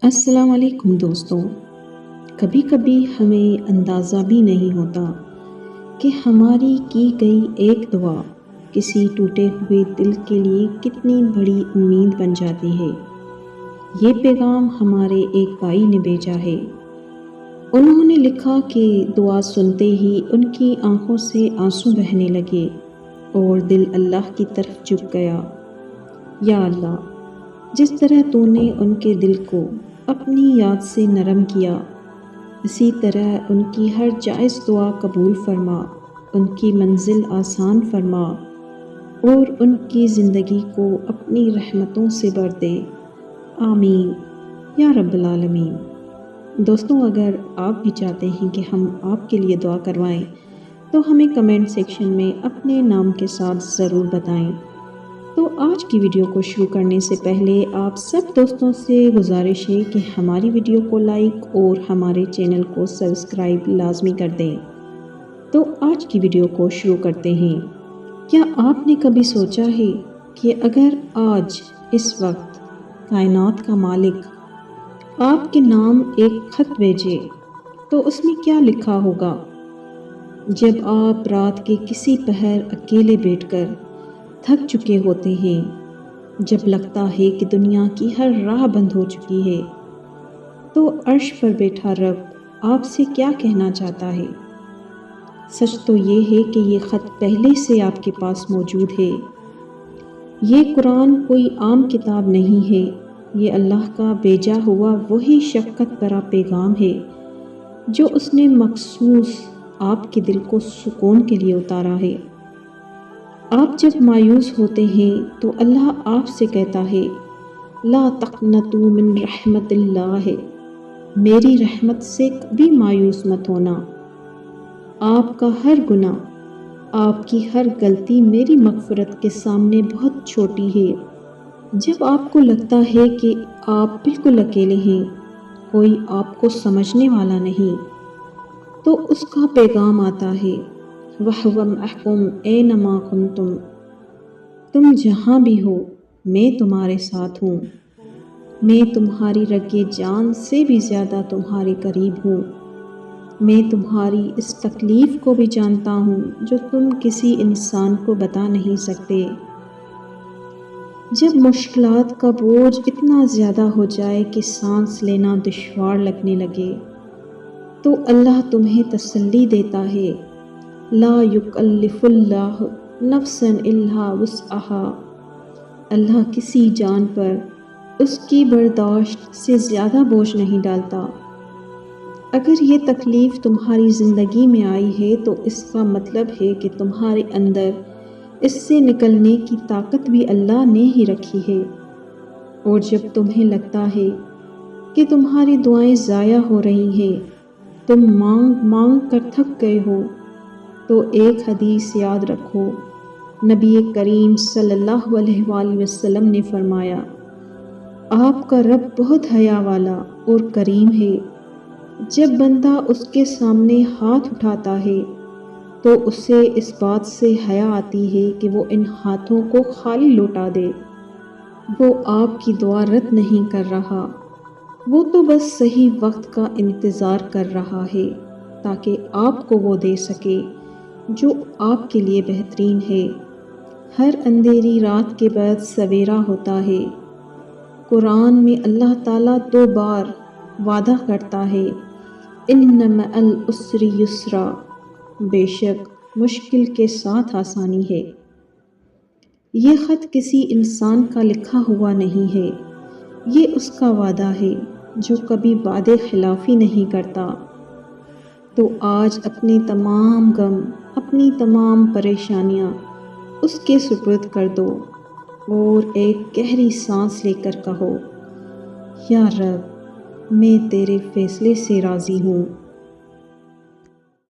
السلام علیکم دوستوں، کبھی کبھی ہمیں اندازہ بھی نہیں ہوتا کہ ہماری کی گئی ایک دعا کسی ٹوٹے ہوئے دل کے لیے کتنی بڑی امید بن جاتی ہے۔ یہ پیغام ہمارے ایک بھائی نے بھیجا ہے۔ انہوں نے لکھا کہ دعا سنتے ہی ان کی آنکھوں سے آنسو بہنے لگے اور دل اللہ کی طرف جھک گیا۔ یا اللہ، جس طرح تو نے ان کے دل کو اپنی یاد سے نرم کیا، اسی طرح ان کی ہر جائز دعا قبول فرما، ان کی منزل آسان فرما اور ان کی زندگی کو اپنی رحمتوں سے بھر دے۔ آمین یا رب العالمین۔ دوستوں، اگر آپ بھی چاہتے ہیں کہ ہم آپ کے لیے دعا کروائیں تو ہمیں کمنٹ سیکشن میں اپنے نام کے ساتھ ضرور بتائیں۔ تو آج کی ویڈیو کو شروع کرنے سے پہلے آپ سب دوستوں سے گزارش ہے کہ ہماری ویڈیو کو لائک اور ہمارے چینل کو سبسکرائب لازمی کر دیں۔ تو آج کی ویڈیو کو شروع کرتے ہیں۔ کیا آپ نے کبھی سوچا ہے کہ اگر آج اس وقت کائنات کا مالک آپ کے نام ایک خط بھیجے تو اس میں کیا لکھا ہوگا؟ جب آپ رات کے کسی پہر اکیلے بیٹھ کر تھک چکے ہوتے ہیں، جب لگتا ہے کہ دنیا کی ہر راہ بند ہو چکی ہے، تو عرش پر بیٹھا رب آپ سے کیا کہنا چاہتا ہے؟ سچ تو یہ ہے کہ یہ خط پہلے سے آپ کے پاس موجود ہے۔ یہ قرآن کوئی عام کتاب نہیں ہے، یہ اللہ کا بھیجا ہوا وہی شفقت بھرا پیغام ہے جو اس نے مخصوص آپ کے دل کو سکون کے لیے اتارا ہے۔ آپ جب مایوس ہوتے ہیں تو اللہ آپ سے کہتا ہے، لا تقنطوا من رحمت اللہ، میری رحمت سے کبھی مایوس مت ہونا۔ آپ کا ہر گناہ، آپ کی ہر غلطی میری مغفرت کے سامنے بہت چھوٹی ہے۔ جب آپ کو لگتا ہے کہ آپ بالکل اکیلے ہیں، کوئی آپ کو سمجھنے والا نہیں، تو اس کا پیغام آتا ہے، وَهُوَ مَعَكُمْ أَيْنَمَا كُنْتُمْ، تم جہاں بھی ہو میں تمہارے ساتھ ہوں، میں تمہاری رگِ جان سے بھی زیادہ تمہارے قریب ہوں، میں تمہاری اس تکلیف کو بھی جانتا ہوں جو تم کسی انسان کو بتا نہیں سکتے۔ جب مشکلات کا بوجھ اتنا زیادہ ہو جائے کہ سانس لینا دشوار لگنے لگے تو اللہ تمہیں تسلی دیتا ہے، لا یکلف اللہ نفسا الا وسعها، اللہ کسی جان پر اس کی برداشت سے زیادہ بوجھ نہیں ڈالتا۔ اگر یہ تکلیف تمہاری زندگی میں آئی ہے تو اس کا مطلب ہے کہ تمہارے اندر اس سے نکلنے کی طاقت بھی اللہ نے ہی رکھی ہے۔ اور جب تمہیں لگتا ہے کہ تمہاری دعائیں ضائع ہو رہی ہیں، تم مانگ مانگ کر تھک گئے ہو، تو ایک حدیث یاد رکھو۔ نبی کریم صلی اللہ علیہ وآلہ وسلم نے فرمایا، آپ کا رب بہت حیا والا اور کریم ہے۔ جب بندہ اس کے سامنے ہاتھ اٹھاتا ہے تو اسے اس بات سے حیا آتی ہے کہ وہ ان ہاتھوں کو خالی لوٹا دے۔ وہ آپ کی دعا رد نہیں کر رہا، وہ تو بس صحیح وقت کا انتظار کر رہا ہے تاکہ آپ کو وہ دے سکے جو آپ کے لیے بہترین ہے۔ ہر اندھیری رات کے بعد سویرا ہوتا ہے۔ قرآن میں اللہ تعالیٰ 2 بار وعدہ کرتا ہے، ان مع العسر یسرا، بے شک مشکل کے ساتھ آسانی ہے۔ یہ خط کسی انسان کا لکھا ہوا نہیں ہے، یہ اس کا وعدہ ہے جو کبھی وعدے خلافی نہیں کرتا۔ تو آج اپنے تمام غم، اپنی تمام پریشانیاں اس کے سپرد کر دو اور ایک گہری سانس لے کر کہو، یا رب، میں تیرے فیصلے سے راضی ہوں۔